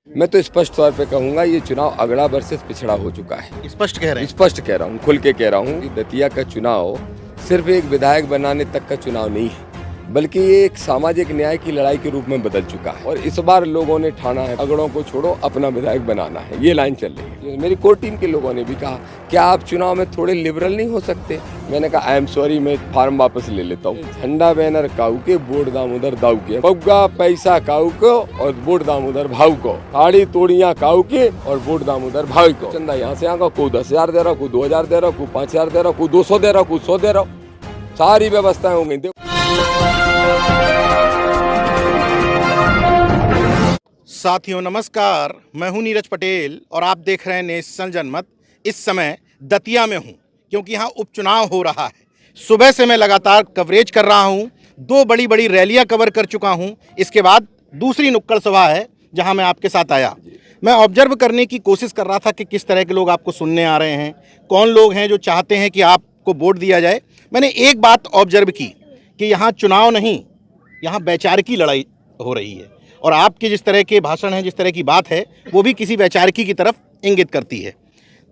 मैं तो स्पष्ट तौर पे कहूंगा ये चुनाव अगड़ा वर्सेस पिछड़ा हो चुका है। स्पष्ट कह रहे हैं। स्पष्ट कह रहा हूँ, खुल के कह रहा हूँ कि दतिया का चुनाव सिर्फ एक विधायक बनाने तक का चुनाव नहीं है, बल्कि ये एक सामाजिक न्याय की लड़ाई के रूप में बदल चुका है। और इस बार लोगों ने ठाना है अगड़ों को छोड़ो, अपना विधायक बनाना है। ये लाइन चल रही है। मेरी कोर टीम के लोगों ने भी कहा क्या आप चुनाव में थोड़े लिबरल नहीं हो सकते। मैंने कहा आई एम सॉरी, मैं फार्म वापस ले लेता हूँ। झंडा बैनर काऊ के, वोट दामोदर दाऊ के, पग्गा पैसा काऊ को और वोट दामोदर भाऊ को, साड़ी तोड़ियां काऊ के और वोट दामोदर भाई को। चंदा यहाँ से आगा, को 10,000 दे रहा, को 2,000 दे रहा, को 5,000 दे रहा, को 200 दे रहा, को 100 दे रहा, सारी व्यवस्थाएं हो गई। साथियों नमस्कार, मैं हूं नीरज पटेल और आप देख रहे हैं नेशनल जनमत। इस समय दतिया में हूं क्योंकि यहां उपचुनाव हो रहा है। सुबह से मैं लगातार कवरेज कर रहा हूं, 2 बड़ी रैलियां कवर कर चुका हूं। इसके बाद दूसरी नुक्कड़ सभा है जहां मैं आपके साथ आया। मैं ऑब्जर्व करने की कोशिश कर रहा था कि किस तरह के लोग आपको सुनने आ रहे हैं, कौन लोग हैं जो चाहते हैं कि आपको वोट दिया जाए। मैंने एक बात ऑब्जर्व की कि यहाँ चुनाव नहीं, यहाँ वैचारिकी लड़ाई हो रही है। और आपके जिस तरह के भाषण हैं, जिस तरह की बात है, वो भी किसी वैचारिकी की तरफ इंगित करती है।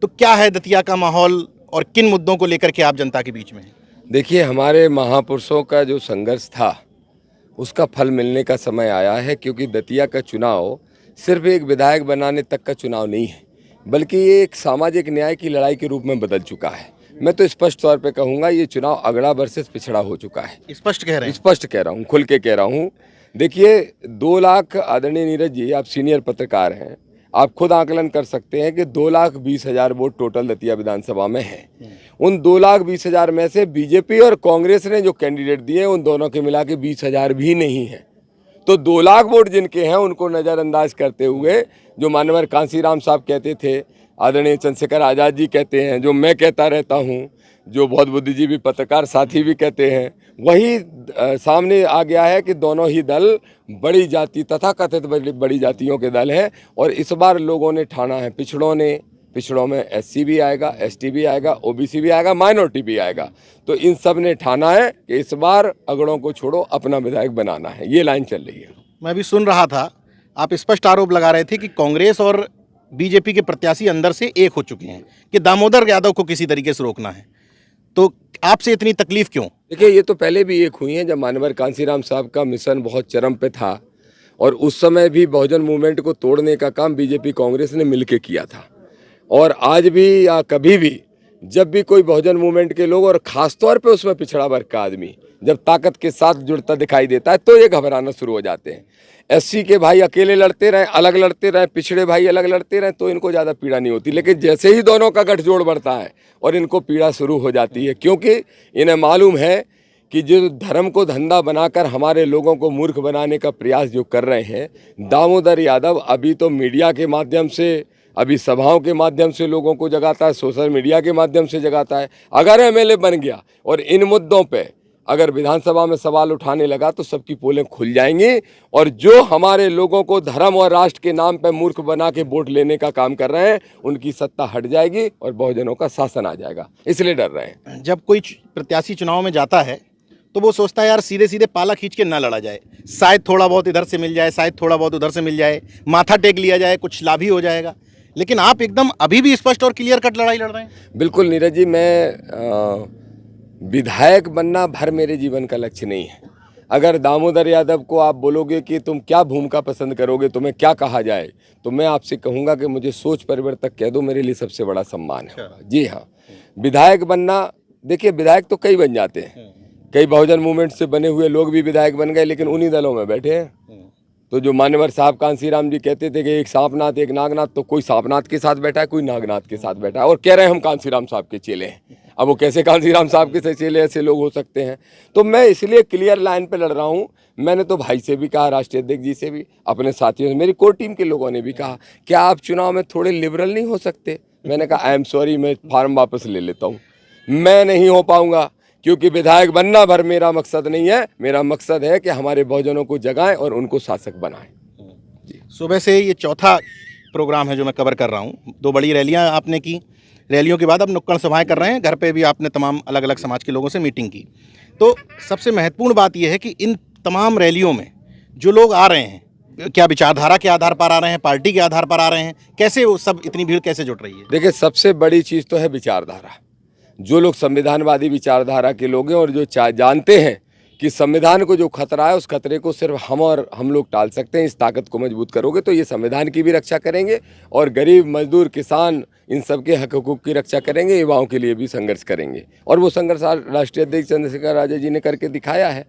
तो क्या है दतिया का माहौल और किन मुद्दों को लेकर के आप जनता के बीच में हैं? देखिए, हमारे महापुरुषों का जो संघर्ष था उसका फल मिलने का समय आया है, क्योंकि दतिया का चुनाव सिर्फ एक विधायक बनाने तक का चुनाव नहीं है, बल्कि ये एक सामाजिक न्याय की लड़ाई के रूप में बदल चुका है। मैं तो स्पष्ट तौर पे कहूँगा ये चुनाव अगड़ा वर्सेस पिछड़ा हो चुका है। स्पष्ट कह रहे हैं। स्पष्ट कह रहा हूँ, खुल के कह रहा हूँ। देखिए, 2 लाख, आदरणीय नीरज जी आप सीनियर पत्रकार हैं, आप खुद आकलन कर सकते हैं कि 2,20,000 वोट टोटल दतिया विधानसभा में है। उन 2,20,000 में से बीजेपी और कांग्रेस ने जो कैंडिडेट दिए उन दोनों के मिला के 20,000 भी नहीं है। तो 2 लाख वोट जिनके हैं उनको नज़रअंदाज करते हुए जो मानवर कांसीराम साहब कहते थे, आदरणीय चंद्रशेखर आज़ाद जी कहते हैं, जो मैं कहता रहता हूँ, जो बहुत बुद्धिजीवी पत्रकार साथी भी कहते हैं, वही सामने आ गया है कि दोनों ही दल बड़ी जाति तथा कथित बड़ी जातियों के दल हैं। और इस बार लोगों ने ठाना है, पिछड़ों में एससी भी आएगा, एसटी भी आएगा, ओबीसी भी आएगा, माइनॉरिटी भी आएगा। तो इन सब ने ठाना है कि इस बार अगड़ों को छोड़ो, अपना विधायक बनाना है। ये लाइन चल रही है। मैं भी सुन रहा था, आप स्पष्ट आरोप लगा रहे थे कि कांग्रेस और बीजेपी के प्रत्याशी अंदर से एक हो चुके हैं कि दामोदर यादव को किसी तरीके से रोकना है। तो आपसे इतनी तकलीफ क्यों? देखिए, ये तो पहले भी एक हुई है जब मानवर कांसीराम साहब का मिशन बहुत चरम पे था, और उस समय भी बहुजन मूवमेंट को तोड़ने का काम बीजेपी कांग्रेस ने मिलकर किया था। और आज भी या कभी भी जब भी कोई बहुजन मूवमेंट के लोग, और ख़ासतौर पे उसमें पिछड़ा वर्ग का आदमी जब ताकत के साथ जुड़ता दिखाई देता है तो ये घबराना शुरू हो जाते हैं। एससी के भाई अकेले लड़ते रहे, अलग लड़ते रहे, पिछड़े भाई अलग लड़ते रहे तो इनको ज़्यादा पीड़ा नहीं होती। लेकिन जैसे ही दोनों का गठजोड़ बढ़ता है और इनको पीड़ा शुरू हो जाती है, क्योंकि इन्हें मालूम है कि जो धर्म को धंधा बनाकर हमारे लोगों को मूर्ख बनाने का प्रयास जो कर रहे हैं, दामोदर यादव अभी तो मीडिया के माध्यम से, अभी सभाओं के माध्यम से लोगों को जगाता है, सोशल मीडिया के माध्यम से जगाता है। अगर एमएलए बन गया और इन मुद्दों पे अगर विधानसभा में सवाल उठाने लगा तो सबकी पोलें खुल जाएंगी, और जो हमारे लोगों को धर्म और राष्ट्र के नाम पे मूर्ख बना के वोट लेने का काम कर रहे हैं उनकी सत्ता हट जाएगी और बहुजनों का शासन आ जाएगा। इसलिए डर रहे हैं। जब कोई प्रत्याशी चुनाव में जाता है तो वो सोचता है यार सीधे सीधे पाला खींच के ना लड़ा जाए, शायद थोड़ा बहुत इधर से मिल जाए, शायद थोड़ा बहुत उधर से मिल जाए, माथा टेक लिया जाए, कुछ लाभ ही हो जाएगा। लेकिन आप एकदम अभी भी स्पष्ट और क्लियर कट लड़ाई लड़ रहे हैं। बिल्कुल नीरज जी, मैं विधायक बनना भर मेरे जीवन का लक्ष्य नहीं है। अगर दामोदर यादव को आप बोलोगे कि तुम क्या भूमिका पसंद करोगे, तुम्हें क्या कहा जाए, तो मैं आपसे कहूँगा कि मुझे सोच परिवर्तक कह दो, मेरे लिए सबसे बड़ा सम्मान है। जी हाँ, विधायक बनना, देखिए विधायक तो कई बन जाते हैं, कई बहुजन मूवमेंट से बने हुए लोग भी विधायक बन गए, लेकिन उन्हीं दलों में बैठे हैं। तो जो मान्यवर साहब कांसीराम जी कहते थे कि एक सांपनाथ एक नागनाथ, तो कोई सांपनाथ के साथ बैठा है, कोई नागनाथ के साथ बैठा है, और कह रहे हैं हम कांसीराम साहब के चेले हैं। अब वो कैसे कांसीराम साहब के चेले ऐसे लोग हो सकते हैं? तो मैं इसलिए क्लियर लाइन पे लड़ रहा हूँ। मैंने तो भाई से भी कहा, राष्ट्रीय अध्यक्ष जी से भी, अपने साथियों से, मेरी कोर टीम के लोगों ने भी कहा क्या आप चुनाव में थोड़े लिबरल नहीं हो सकते। मैंने कहा आई एम सॉरी, मैं फार्म वापस ले लेता हूँ। मैं नहीं हो पाऊँगा, क्योंकि विधायक बनना भर मेरा मकसद नहीं है। मेरा मकसद है कि हमारे बहुजनों को जगाएं और उनको शासक बनाएं। सुबह से ये चौथा प्रोग्राम है जो मैं कवर कर रहा हूँ। 2 बड़ी रैलियाँ आपने की, रैलियों के बाद अब नुक्कड़ सभाएं कर रहे हैं, घर पे भी आपने तमाम अलग अलग समाज के लोगों से मीटिंग की। तो सबसे महत्वपूर्ण बात यह है कि इन तमाम रैलियों में जो लोग आ रहे हैं क्या विचारधारा के आधार पर आ रहे हैं, पार्टी के आधार पर आ रहे हैं, कैसे वो सब इतनी भीड़ कैसे जुट रही है? देखिए, सबसे बड़ी चीज़ तो है विचारधारा। जो लोग संविधानवादी विचारधारा के लोग हैं और जो जानते हैं कि संविधान को जो खतरा है, उस खतरे को सिर्फ हम और हम लोग टाल सकते हैं। इस ताकत को मजबूत करोगे तो ये संविधान की भी रक्षा करेंगे और गरीब, मजदूर, किसान, इन सब के हक हुकूक की रक्षा करेंगे, युवाओं के लिए भी संघर्ष करेंगे। और वो संघर्ष राष्ट्रीय अध्यक्ष चंद्रशेखर आज़ाद जी ने करके दिखाया है।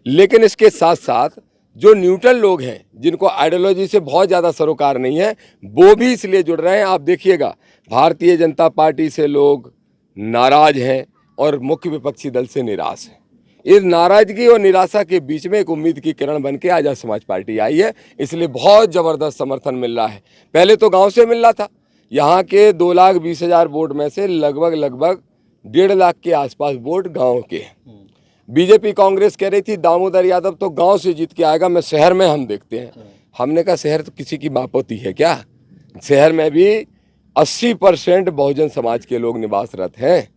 लेकिन इसके साथ साथ जो न्यूट्रल लोग हैं, जिनको आइडियोलॉजी से बहुत ज़्यादा सरोकार नहीं है, वो भी इसलिए जुड़ रहे हैं। आप देखिएगा, भारतीय जनता पार्टी से लोग नाराज हैं और मुख्य विपक्षी दल से निराश हैं। इस नाराजगी और निराशा के बीच में एक उम्मीद की किरण बन के आज़ाद समाज पार्टी आई है, इसलिए बहुत ज़बरदस्त समर्थन मिल रहा है। पहले तो गांव से मिल रहा था। यहाँ के 2,20,000 वोट में से लगभग 1.5 लाख के आसपास वोट गाँव के। बीजेपी कांग्रेस कह रही थी दामोदर यादव तो गांव से जीत के आएगा, मैं शहर में हम देखते हैं। हमने कहा शहर तो किसी की बाप होती है क्या? शहर में भी 80% बहुजन समाज के लोग निवासरत हैं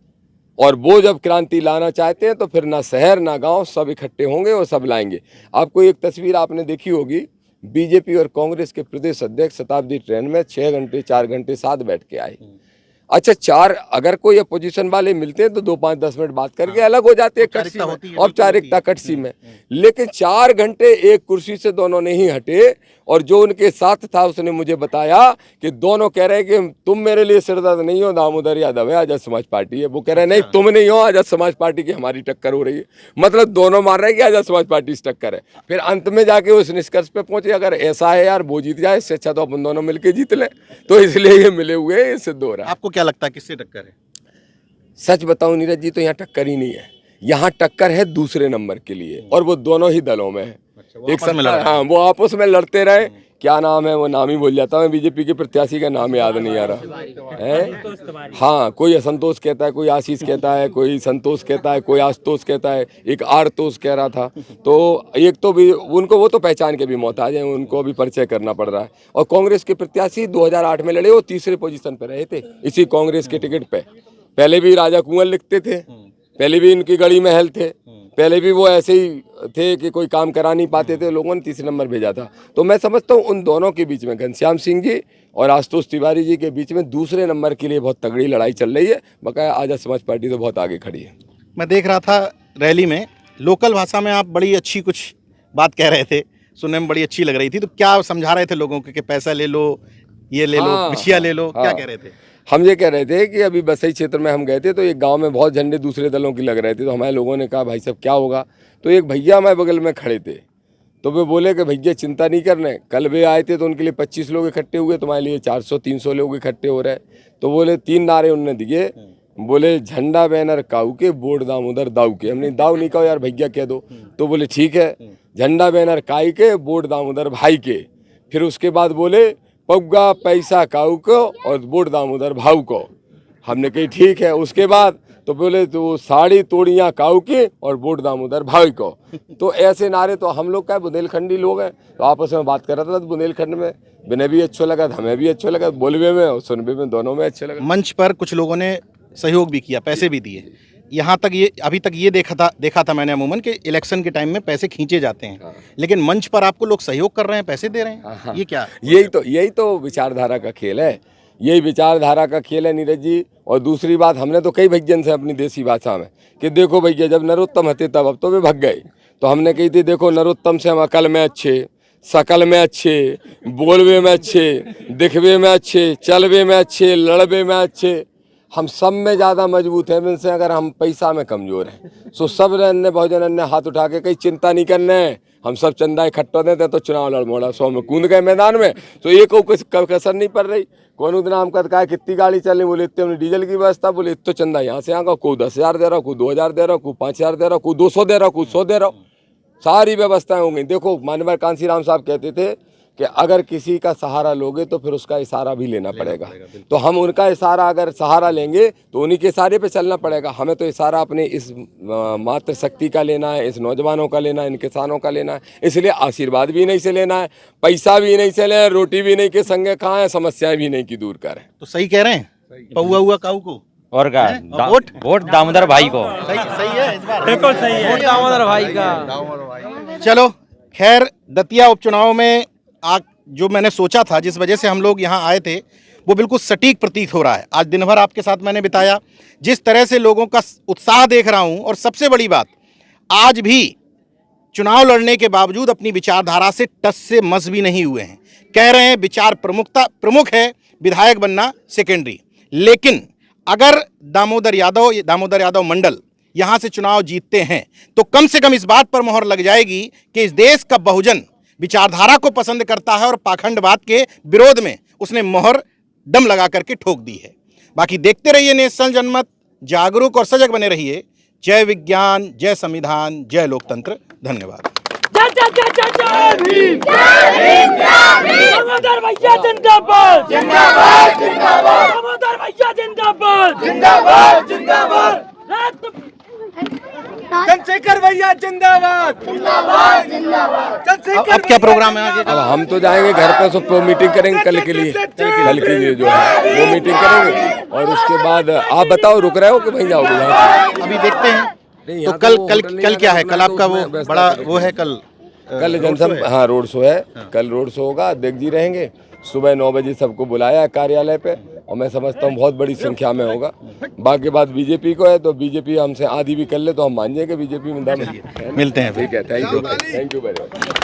और वो जब क्रांति लाना चाहते हैं तो फिर ना शहर ना गांव, सब इकट्ठे होंगे और सब लाएंगे। आपको एक तस्वीर आपने देखी होगी, बीजेपी और कांग्रेस के प्रदेश अध्यक्ष शताब्दी ट्रेन में 6 घंटे 4 घंटे साथ बैठ के आए। अच्छा, 4 अगर कोई अपोजिशन वाले मिलते हैं तो 2, 5, 10 मिनट बात करके अलग हो जाते हैं कटसी में, औपचारिकता कटसी में। लेकिन 4 घंटे एक कुर्सी से दोनों नहीं हटे और जो उनके साथ था उसने मुझे बताया कि दोनों कह रहे हैं कि तुम मेरे लिए सिरदर्द नहीं हो, दामोदर यादव है, आज़ाद समाज पार्टी है। वो कह रहे हैं नहीं तुम नहीं हो, आज़ाद समाज पार्टी की हमारी टक्कर हो रही है। मतलब दोनों मान रहे हैं कि आज़ाद समाज पार्टी से टक्कर है। फिर अंत में जाके उस निष्कर्ष पे पहुंचे, अगर ऐसा है यार वो जीत जाए, इससे अच्छा तो अपन दोनों मिलकर जीत लें। तो इसलिए ये मिले हुए, ये सिद्ध हो रहा है। आपको क्या लगता है किससे टक्कर है? सच बताऊं नीरज जी, तो यहाँ टक्कर ही नहीं है। यहाँ टक्कर है दूसरे नंबर के लिए और वो दोनों ही दलों में है। एक सत्ता, हाँ, वो आपस में लड़ते रहे। क्या नाम है, वो नाम ही भूल जाता हूँ, बीजेपी के प्रत्याशी का नाम याद नहीं आ रहा है। हाँ, कोई असंतोष कहता है, कोई आशीष कहता है, कोई संतोष कहता है, कोई आशुतोष कहता है, एक आरतोष कह रहा था। तो एक तो भी उनको, वो तो पहचान के भी मोहताज हैं, उनको भी परिचय करना पड़ रहा है। और कांग्रेस के प्रत्याशी 2008 में लड़े, वो तीसरे पोजीशन पर रहे थे इसी कांग्रेस के टिकट पे। पहले भी राजा कुंवर लिखते थे, पहले भी इनकी गढ़ी महल थे, पहले भी वो ऐसे ही थे कि कोई काम करा नहीं पाते थे, लोगों ने तीसरे नंबर भेजा था। तो मैं समझता हूँ उन दोनों के बीच में, घनश्याम सिंह जी और आशुतोष तिवारी जी के बीच में दूसरे नंबर के लिए बहुत तगड़ी लड़ाई चल रही है। बकाया आज़ाद समाज पार्टी तो बहुत आगे खड़ी है। मैं देख रहा था रैली में, लोकल भाषा में आप बड़ी अच्छी कुछ बात कह रहे थे, सुनने में बड़ी अच्छी लग रही थी। तो क्या समझा रहे थे लोगों को कि पैसा ले लो, ये ले लो, बिछिया ले लो, क्या कह रहे थे? हम ये कह रहे थे कि अभी बसई क्षेत्र में हम गए थे तो एक गांव में बहुत झंडे दूसरे दलों की लग रहे थे। तो हमारे लोगों ने कहा भाई साहब क्या होगा? तो एक भैया हमारे बगल में खड़े थे, तो वे बोले कि भैया चिंता नहीं करने, कल वे आए थे तो उनके लिए 25 लोग इकट्ठे हुए, तुम्हारे लिए 400-300 लोग इकट्ठे हो रहे। तो बोले 3 नारे उन्होंने दिए, बोले झंडा बैनर काऊ के, वोट दामोदर दाऊ के। हमने दाऊ नहीं कहा यार भैया कह दो। तो बोले ठीक है, झंडा बैनर काई के, वोट दामोदर भाई के। फिर उसके बाद बोले पग्गा पैसा काऊ को और वोट दामोदर भाऊ को। हमने कही ठीक है। उसके बाद तो बोले तो साड़ी तोड़ियाँ काऊ की और वोट दामोदर भाई को। तो ऐसे नारे, तो हम लोग क्या बुंदेलखंडी लोग हैं, तो आपस में बात कर रहा था बुंदेलखंड में, बिना भी अच्छा लगा, हमें भी अच्छा लगा, बोलवे में और सुनवे में दोनों में अच्छा लगा। मंच पर कुछ लोगों ने सहयोग भी किया, पैसे भी दिए। यहाँ तक ये अभी तक ये देखा था मैंने अमूमन कि इलेक्शन के टाइम में पैसे खींचे जाते हैं। हाँ। लेकिन मंच पर आपको लोग सहयोग कर रहे हैं, पैसे दे रहे हैं। हाँ। ये क्या? यही तो विचारधारा का खेल है, यही विचारधारा का खेल है नीरज जी। और दूसरी बात, हमने तो कई भैया से अपनी देसी भाषा में कि देखो भैया जब नरोत्तम हते तब, अब तो वे भग गए। तो हमने कही थी देखो नरोत्तम से हम अकल में अच्छे, शकल में अच्छे, बोलवे में अच्छे, दिखवे में अच्छे, चलवे में अच्छे, लड़वे में अच्छे, हम सब में ज़्यादा मजबूत हैं इनसे, अगर हम पैसा में कमज़ोर हैं। सो सब अन्य बहुजन ने हाथ उठा के कहीं चिंता नहीं करना है, हम सब चंदा इकट्ठा देते तो चुनाव लड़ मोड़ा 100 में कूद गए मैदान में। तो एक को कुछ कसर नहीं पड़ रही। कौन उतना हम कहता है कितनी गाड़ी चलनी, बोले इतने हमने डीजल की व्यवस्था, बोले इतना चंदा यहाँ से यहाँ का, कोई 10,000 दे रहा, कोई 2,000 दे रहा, कोई 5,000 दे रहा, कोई 200 दे रहा, कोई 100 दे रहा, सारी व्यवस्थाएं हो गई। देखो मानवर कांसीराम साहब कहते थे कि अगर किसी का सहारा लोगे तो फिर उसका इशारा भी लेना पड़ेगा। तो हम उनका इशारा अगर सहारा लेंगे तो उन्हीं के इशारे पे चलना पड़ेगा। हमें तो इशारा अपने इस मातृ शक्ति का लेना है, इस नौजवानों का लेना है, इन किसानों का लेना है। इसलिए आशीर्वाद भी नहीं से लेना है, पैसा भी नहीं से लें, रोटी भी नहीं के संगे खाएं, समस्याएं भी नहीं की दूर करें। तो सही कह रहे हैं, पौआ हुआ काऊ को और का वोट दामोदर भाई को। सही है, इस बार बिल्कुल सही है, वोट दामोदर भाई का। चलो खैर, दतिया उपचुनाव में आज जो मैंने सोचा था, जिस वजह से हम लोग यहाँ आए थे, वो बिल्कुल सटीक प्रतीत हो रहा है। आज दिन भर आपके साथ मैंने बिताया, जिस तरह से लोगों का उत्साह देख रहा हूँ, और सबसे बड़ी बात, आज भी चुनाव लड़ने के बावजूद अपनी विचारधारा से टस से मस भी नहीं हुए हैं। कह रहे हैं विचार प्रमुख है, विधायक बनना सेकेंडरी। लेकिन अगर दामोदर यादव मंडल यहाँ से चुनाव जीतते हैं तो कम से कम इस बात पर मोहर लग जाएगी कि इस देश का बहुजन विचारधारा को पसंद करता है और पाखंडवाद के विरोध में उसने मोहर दम लगा करके ठोक दी है। बाकी देखते रहिए नेशनल जनमत, जागरूक और सजग बने रहिए। जय विज्ञान, जय संविधान, जय लोकतंत्र। धन्यवाद। दामोदर भैया जिंदाबाद, जिंदाबाद, जिंदाबाद। दामोदर भैया जिंदाबाद, जिंदाबाद, जिंदाबाद। चंद्रशेखर भैया जिंदाबाद, जिंदाबाद, जिंदाबाद। अब क्या प्रोग्राम है आगे? अब हम तो जाएंगे घर पर, सब मीटिंग करेंगे कल के लिए जो है वो मीटिंग करेंगे। और उसके बाद आप बताओ, रुक रहे हो कि वहीं जाओगे? अभी देखते हैं। तो कल क्या है? कल आपका वो बड़ा वो है, कल जनसंपर्क, हाँ, रोड शो है। कल रोड शो होगा, अध्यक्ष जी रहेंगे। सुबह 9 बजे सबको बुलाया है कार्यालय पे, और मैं समझता हूँ बहुत बड़ी संख्या में होगा। बाकी बात बीजेपी को है, तो बीजेपी हमसे आधी भी कर ले तो हम मान जाएंगे बीजेपी में दम है। मिलते हैं। ठीक है, थैंक यू वेरी मच।